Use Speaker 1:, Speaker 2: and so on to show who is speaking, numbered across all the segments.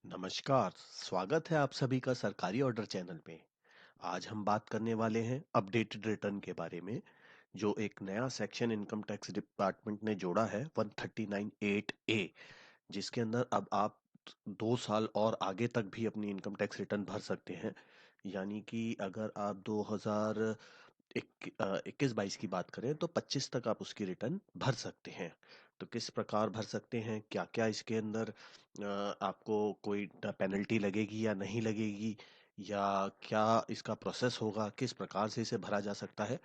Speaker 1: नमस्कार, स्वागत है आप सभी का सरकारी ऑर्डर चैनल में। आज हम बात करने वाले हैं अपडेटेड रिटर्न के बारे में, जो एक नया सेक्शन इनकम टैक्स डिपार्टमेंट ने जोड़ा है 139(8)(a, जिसके अंदर अब आप 2 साल और आगे तक भी अपनी इनकम टैक्स रिटर्न भर सकते हैं। यानी कि अगर आप 2021-22 की बात करें तो 25 तक आप उसकी रिटर्न भर सकते हैं। तो किस प्रकार भर सकते हैं, क्या क्या इसके अंदर आपको कोई पेनल्टी लगेगी या नहीं लगेगी, या क्या इसका प्रोसेस होगा, किस प्रकार से इसे भरा जा सकता है।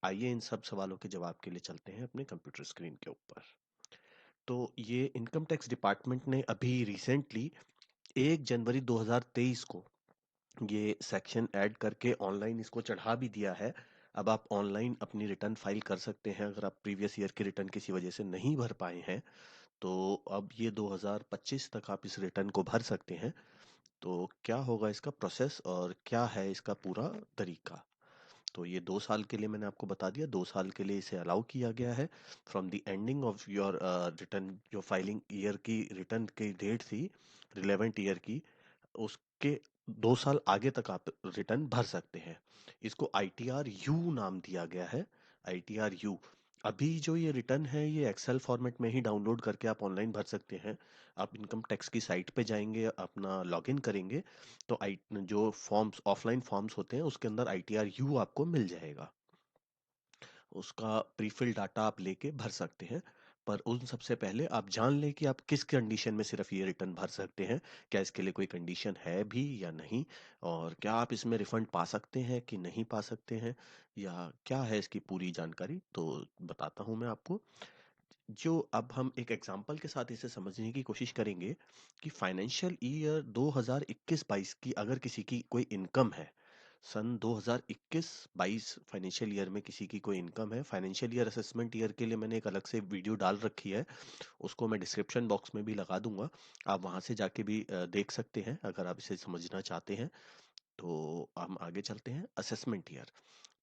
Speaker 1: आइए इन सब सवालों के जवाब के लिए चलते हैं अपने कंप्यूटर स्क्रीन के ऊपर। तो ये इनकम टैक्स डिपार्टमेंट ने अभी रिसेंटली 1 जनवरी 2023 को ये सेक्शन ऐड करके ऑनलाइन इसको चढ़ा भी दिया है। अब आप ऑनलाइन अपनी रिटर्न फाइल कर सकते हैं अगर आप प्रीवियस ईयर की रिटर्न किसी वजह से नहीं भर पाए हैं। तो अब ये 2025 तक आप इस रिटर्न को भर सकते हैं। तो क्या होगा इसका प्रोसेस और क्या है इसका पूरा तरीका। तो ये 2 साल के लिए मैंने आपको बता दिया, 2 साल के लिए इसे अलाउ किया गया है। From the ending of your return, जो फाइलिंग ईयर की रिटर्न की डेट थी रिलेवेंट ईयर की, उसके 2 साल आगे तक आप रिटर्न भर सकते हैं। इसको आईटीआर यू नाम दिया गया है। ITR you. अभी जो ये रिटर्न है ये एक्सेल फॉर्मेट में ही डाउनलोड करके आप ऑनलाइन भर सकते हैं। आप इनकम टैक्स की साइट पे जाएंगे, अपना लॉगिन करेंगे, तो आई जो फॉर्म्स, ऑफलाइन फॉर्म्स होते हैं, उसके अंदर आईटीआर यू आपको मिल जाएगा। उसका प्रीफिल डाटा आप लेके भर सकते हैं। पर उन सबसे पहले आप जान लें कि आप किस कंडीशन में सिर्फ ये रिटर्न भर सकते हैं। क्या इसके लिए कोई कंडीशन है भी या नहीं, और क्या आप इसमें रिफंड पा सकते हैं कि नहीं पा सकते हैं, या क्या है इसकी पूरी जानकारी, तो बताता हूं मैं आपको। जो अब हम एक एग्जांपल के साथ इसे समझने की कोशिश करेंगे कि फाइनेंशियल ईयर 2021-22 की अगर किसी की कोई इनकम है, सन 2021-22 फाइनेंशियल ईयर में किसी की कोई इनकम है, फाइनेंशियल ईयर असेसमेंट ईयर के लिए मैंने एक अलग से वीडियो डाल रखी है, उसको मैं डिस्क्रिप्शन बॉक्स में भी लगा दूंगा। आप वहां से जाके भी देख सकते हैं अगर आप इसे समझना चाहते हैं। तो हम आगे चलते हैं। असेसमेंट ईयर,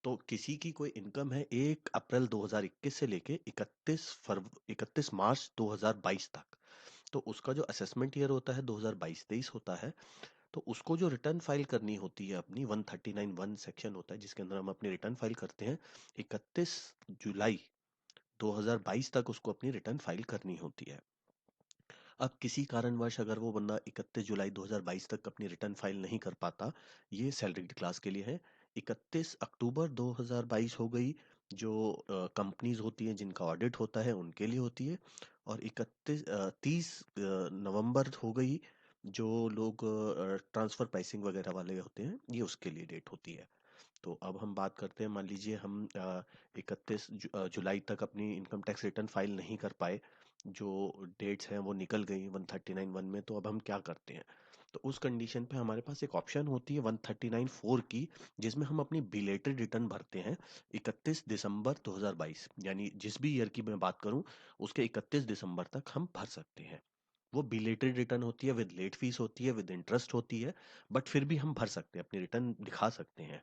Speaker 1: तो किसी की कोई इनकम है 1 अप्रैल 2021 से लेके 31 मार्च 2022 तक, तो उसका जो असेसमेंट ईयर होता है 2022-23 होता है। तो उसको जो रिटर्न फाइल करनी होती है अपनी, 139(1) सेक्शन होता है जिसके अंदर हम अपनी रिटर्न फाइल करते हैं। 31 जुलाई 2022 तक उसको अपनी रिटर्न फाइल करनी होती है। अब किसी कारणवश अगर वो बंदा 31 जुलाई 2022 तक अपनी रिटर्न फाइल नहीं कर पाता, ये सैलरीड क्लास के लिए है। 31 अक्टूबर 2022 हो गई, जो कंपनीज होती हैं जिनका ऑडिट होता है उनके लिए होती है। और 30 नवंबर हो गई, जो लोग ट्रांसफर प्राइसिंग वगैरह वाले होते हैं, ये उसके लिए डेट होती है। तो अब हम बात करते हैं, मान लीजिए हम 31 जुलाई तक अपनी इनकम टैक्स रिटर्न फाइल नहीं कर पाए, जो डेट्स हैं वो निकल गई 139(1) में, तो अब हम क्या करते हैं। तो उस कंडीशन पे हमारे पास एक ऑप्शन होती है 139(4) की, जिसमें हम अपनी बिलेटेड रिटर्न भरते हैं 31 दिसंबर 2022, यानी जिस भी ईयर की मैं बात करूं उसके 31 दिसंबर तक हम भर सकते हैं। वो बिलेटेड रिटर्न होती है, विद लेट फीस होती है, विद इंटरेस्ट होती है, बट फिर भी हम भर सकते हैं, अपनी रिटर्न दिखा सकते हैं।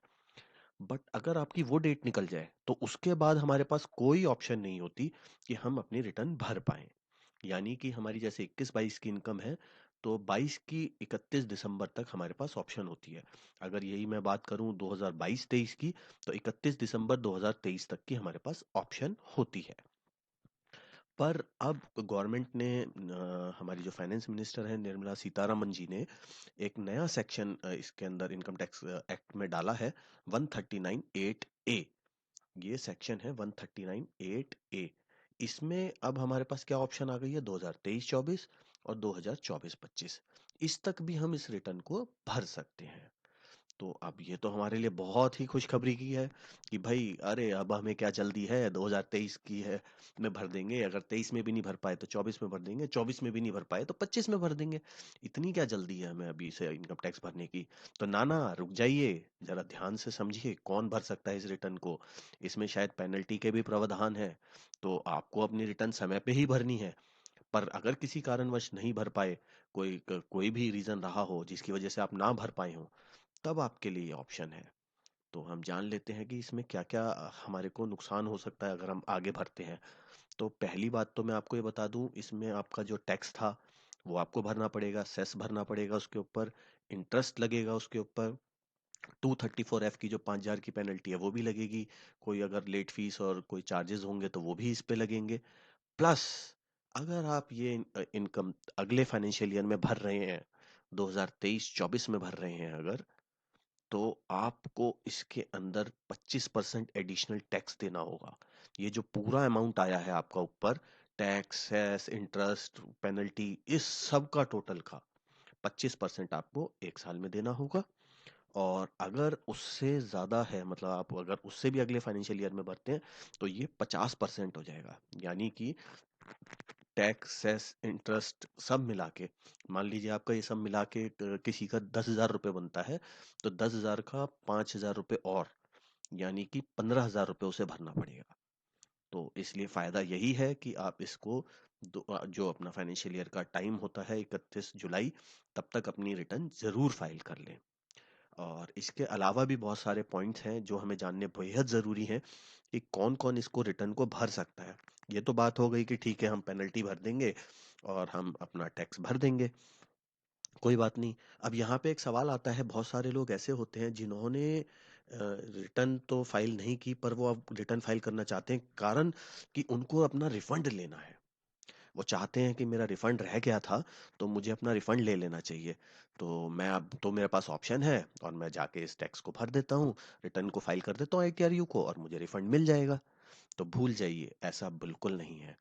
Speaker 1: बट अगर आपकी वो डेट निकल जाए तो उसके बाद हमारे पास कोई ऑप्शन नहीं होती कि हम अपनी रिटर्न भर पाएं। यानी कि हमारी जैसे 21-22 की इनकम है, तो 22 की 31 दिसंबर तक हमारे पास ऑप्शन होती है। अगर यही मैं बात करूं 2022-23 की, तो 31 दिसंबर 2023 तक की हमारे पास ऑप्शन होती है। पर अब गवर्नमेंट ने हमारी जो फाइनेंस मिनिस्टर है निर्मला सीतारमन जी ने एक नया सेक्शन इसके अंदर इनकम टैक्स एक्ट में डाला है, 139(8)(a। ये सेक्शन है 139(8)(a। इसमें अब हमारे पास क्या ऑप्शन आ गई है, 2023-24 और 2024-25, इस तक भी हम इस रिटर्न को भर सकते हैं। तो अब ये तो हमारे लिए बहुत ही खुशखबरी की है कि भाई अरे अब हमें क्या जल्दी है, 2023 की है में भर देंगे, अगर 23 में भी नहीं भर पाए तो 24 में भर देंगे, 24 में भी नहीं भर पाए तो 25 में भर देंगे। इतनी क्या जल्दी है हमें अभी से इनकम टैक्स भरने की। तो नाना रुक जाइए, जरा ध्यान से समझिए कौन भर सकता है इस रिटर्न को। इसमें शायद पेनल्टी के भी प्रावधान है, तो आपको अपनी रिटर्न समय पे ही भरनी है। पर अगर किसी कारणवश नहीं भर पाए, कोई भी रीजन रहा हो जिसकी वजह से आप ना भर पाए हो, तब आपके लिए ये ऑप्शन है। तो हम जान लेते हैं कि इसमें क्या-क्या हमारे को नुकसान हो सकता है अगर हम आगे भरते हैं। तो पहली बात तो मैं आपको ये बता दूं, इसमें आपका जो टैक्स था वो आपको भरना पड़ेगा, सेस भरना पड़ेगा उसके ऊपर, इंटरेस्ट लगेगा उसके ऊपर, 234F की जो 5,000 की पेनल्टी है वो भी लगेगी, कोई अगर लेट फीस और कोई चार्जेस होंगे तो वो भी इस पे लगेंगे। प्लस अगर आप ये इनकम अगले फाइनेंशियल ईयर में भर रहे हैं, 2023-24 में भर रहे हैं अगर, तो आपको इसके अंदर 25% एडिशनल टैक्स देना होगा। ये जो पूरा अमाउंट आया है आपका ऊपर, टैक्स, सेस, इंटरेस्ट, पेनल्टी, इस सब का टोटल का 25% आपको एक साल में देना होगा। और अगर उससे ज्यादा है, मतलब आप अगर उससे भी अगले फाइनेंशियल ईयर में भरते हैं, तो ये 50% हो जाएगा। यानी कि टैक्स, सेस, इंटरेस्ट सब मिला के, मान लीजिए आपका ये सब मिला के किसी का 10,000 रुपये बनता है, तो 10,000 का 5,000 रुपये और, यानी कि 15,000 रुपये उसे भरना पड़ेगा। तो इसलिए फायदा यही है कि आप इसको जो अपना फाइनेंशियल ईयर का टाइम होता है 31 जुलाई, तब तक अपनी रिटर्न जरूर फाइल कर लें। और इसके अलावा भी बहुत सारे पॉइंट्स हैं जो हमें जानने बेहद ज़रूरी हैं कि कौन कौन इसको रिटर्न को भर सकता है। ये तो बात हो गई कि ठीक है हम पेनल्टी भर देंगे और हम अपना टैक्स भर देंगे, कोई बात नहीं। अब यहाँ पे एक सवाल आता है, बहुत सारे लोग ऐसे होते हैं जिन्होंने रिटर्न तो फाइल नहीं की, पर वो अब रिटर्न फाइल करना चाहते हैं, कारण कि उनको अपना रिफंड लेना है। वो चाहते हैं कि मेरा रिफंड रह गया था तो मुझे अपना रिफंड ले लेना चाहिए। तो मैं अब तो मेरे पास ऑप्शन है और मैं जाके इस टैक्स को भर देता हूँ, रिटर्न को फाइल कर देता हूँ ITRU को और मुझे रिफंड मिल जाएगा। तो भूल जाइए, ऐसा बिल्कुल नहीं है।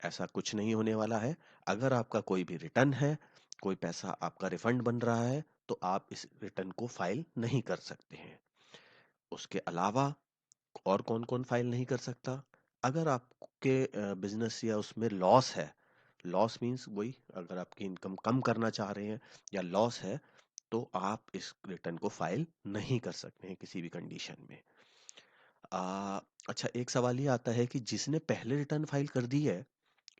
Speaker 1: ऐसा कुछ नहीं होने वाला है। अगर आपका कोई भी रिटर्न है, कोई पैसा आपका रिफंड बन रहा है, तो आप इस रिटर्न को फाइल नहीं कर सकते हैं। उसके अलावा और कौन कौन फाइल नहीं कर सकता? अगर आपके बिजनेस या उसमें लॉस है, लॉस मीन्स वही, अगर आपकी इनकम कम करना चाह रहे हैं या लॉस है, तो आप इस रिटर्न को फाइल नहीं कर सकते हैं किसी भी कंडीशन में। अच्छा, एक सवाल ये आता है कि जिसने पहले रिटर्न फाइल कर दी है,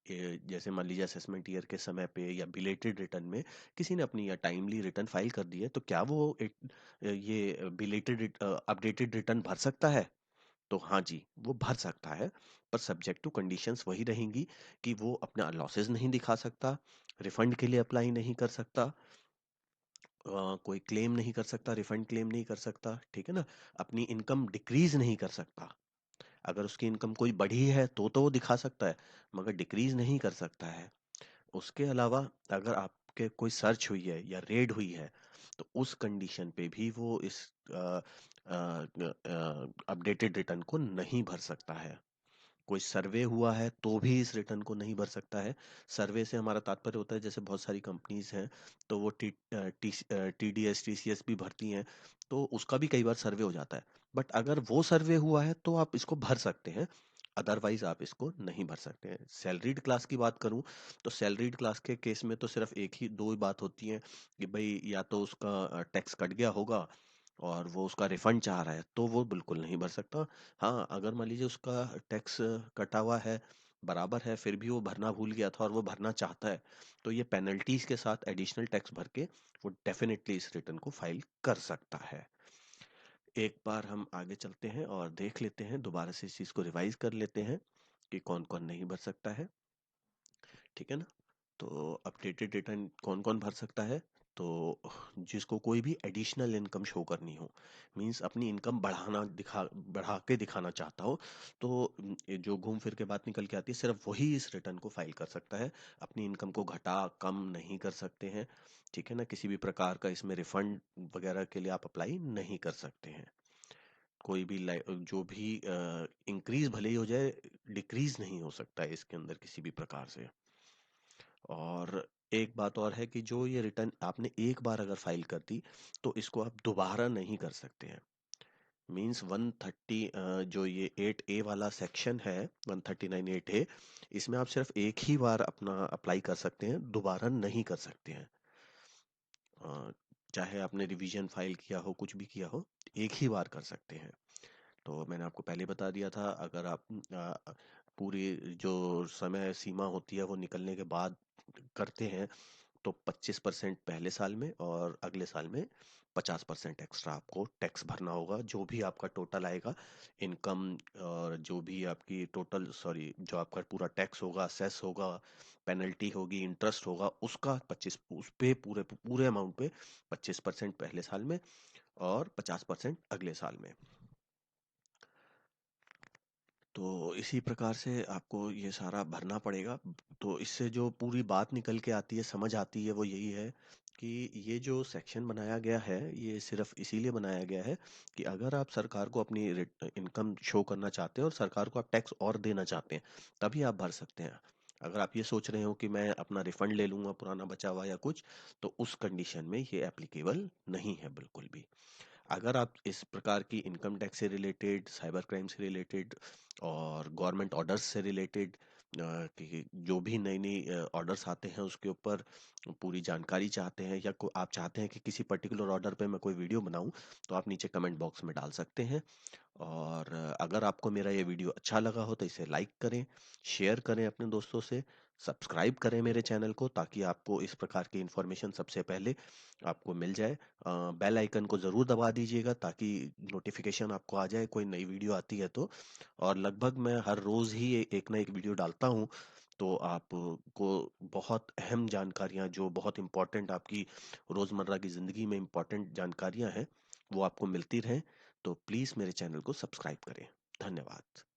Speaker 1: जैसे मान लीजिए असेसमेंट ईयर के समय पे या बिलेटेड रिटर्न में किसी ने अपनी या टाइमली रिटर्न फाइल कर दी है, तो क्या वो ये बिलेटेड अपडेटेड रिटर्न भर सकता है? तो हाँ जी, वो भर सकता है, पर सब्जेक्ट टू कंडीशंस वही रहेंगी कि वो अपना लॉसेस नहीं दिखा सकता, रिफंड के लिए अप्लाई नहीं कर सकता, कोई क्लेम नहीं कर सकता, रिफंड क्लेम नहीं कर सकता, ठीक है ना? अपनी इनकम डिक्रीज नहीं कर सकता। अगर उसकी इनकम कोई बढ़ी है तो वो दिखा सकता है, मगर डिक्रीज नहीं कर सकता है। उसके अलावा अगर आपके कोई सर्च हुई है या रेड हुई है, तो उस कंडीशन पे भी वो इस अपडेटेड रिटर्न को नहीं भर सकता है। कोई सर्वे हुआ है तो भी इस रिटर्न को नहीं भर सकता है। सर्वे से हमारा तात्पर्य होता है, जैसे बहुत सारी कंपनीज हैं तो वो TDS TCS भी भरती हैं, तो उसका भी कई बार सर्वे हो जाता है। बट अगर वो सर्वे हुआ है तो आप इसको भर सकते हैं, अदरवाइज आप इसको नहीं भर सकते हैं। सैलरीड क्लास की बात करूं, तो सैलरीड क्लास के केस में तो सिर्फ एक ही दो ही बात होती है कि भाई या तो उसका टैक्स कट गया होगा और वो उसका रिफंड चाह रहा है, तो वो बिल्कुल नहीं भर सकता। हाँ, अगर मान लीजिए उसका टैक्स कटा हुआ है, बराबर है, फिर भी वो भरना भूल गया था और वो भरना चाहता है, तो ये पेनल्टीज के साथ एडिशनल टैक्स भर के वो डेफिनेटली इस रिटर्न को फाइल कर सकता है। एक बार हम आगे चलते हैं और देख लेते हैं, दोबारा से इस चीज को रिवाइज कर लेते हैं कि कौन कौन नहीं भर सकता है, ठीक है ना? तो अपडेटेड रिटर्न कौन कौन भर सकता है? तो जिसको कोई भी एडिशनल इनकम शो करनी हो, मींस अपनी इनकम बढ़ा के दिखाना चाहता हो, तो ये जो घूम फिर के बात निकल के आती है, सिर्फ वही इस रिटर्न को फाइल कर सकता है। अपनी इनकम को घटा कम नहीं कर सकते हैं, ठीक है ना? किसी भी प्रकार का इसमें रिफंड वगैरह के लिए आप अप्लाई नहीं कर सकते हैं। कोई भी जो भी इंक्रीज भले ही हो जाए, डिक्रीज नहीं हो सकता है इसके अंदर किसी भी प्रकार से। और एक बात और है कि जो ये रिटर्न आपने एक बार अगर फाइल कर दी, तो इसको आप दोबारा नहीं कर सकते हैं। मींस 130 जो ये 8A वाला सेक्शन है, 139(8A), इसमें आप सिर्फ एक ही बार अपना अप्लाई कर सकते हैं, दोबारा नहीं कर सकते हैं। अ, चाहे आपने रिवीजन फाइल किया हो, कुछ भी किया हो, एक ही बार कर सकते हैं। तो मैंने आपको पहले बता दिया था, अगर आप पूरी जो समय सीमा होती है वो निकलने के बाद करते हैं, तो 25% पहले साल में और अगले साल में 50% एक्स्ट्रा आपको टैक्स भरना होगा, जो भी आपका टोटल आएगा इनकम, और जो भी आपकी टोटल, सॉरी, जो आपका पूरा टैक्स होगा, सेस होगा, पेनल्टी होगी, इंटरेस्ट होगा, उसका 25, उस पे पूरे पूरे अमाउंट पे 25% पहले साल में और 50% अगले साल में। तो इसी प्रकार से आपको ये सारा भरना पड़ेगा। तो इससे जो पूरी बात निकल के आती है, समझ आती है, वो यही है कि ये जो सेक्शन बनाया गया है, ये सिर्फ इसीलिए बनाया गया है कि अगर आप सरकार को अपनी इनकम शो करना चाहते हैं और सरकार को आप टैक्स और देना चाहते हैं, तभी आप भर सकते हैं। अगर आप ये सोच रहे हो कि मैं अपना रिफंड ले लूंगा पुराना बचा हुआ या कुछ, तो उस कंडीशन में ये एप्लीकेबल नहीं है बिल्कुल भी। अगर आप इस प्रकार की इनकम टैक्स से रिलेटेड, साइबर क्राइम से रिलेटेड और गवर्नमेंट ऑर्डर्स से रिलेटेड, कि जो भी नई नई ऑर्डर्स आते हैं उसके ऊपर पूरी जानकारी चाहते हैं, या आप चाहते हैं कि किसी पर्टिकुलर ऑर्डर पे मैं कोई वीडियो बनाऊं, तो आप नीचे कमेंट बॉक्स में डाल सकते हैं। और अगर आपको मेरा ये वीडियो अच्छा लगा हो तो इसे लाइक करें, शेयर करें अपने दोस्तों से, सब्सक्राइब करें मेरे चैनल को, ताकि आपको इस प्रकार की इन्फॉर्मेशन सबसे पहले आपको मिल जाए। बेल आइकन को ज़रूर दबा दीजिएगा ताकि नोटिफिकेशन आपको आ जाए कोई नई वीडियो आती है तो। और लगभग मैं हर रोज़ ही एक ना एक वीडियो डालता हूँ, तो आपको बहुत अहम जानकारियाँ, जो बहुत इम्पोर्टेंट आपकी रोज़मर्रा की ज़िंदगी में इम्पोर्टेंट जानकारियाँ हैं, वो आपको मिलती रहें। तो प्लीज़ मेरे चैनल को सब्सक्राइब करें। धन्यवाद।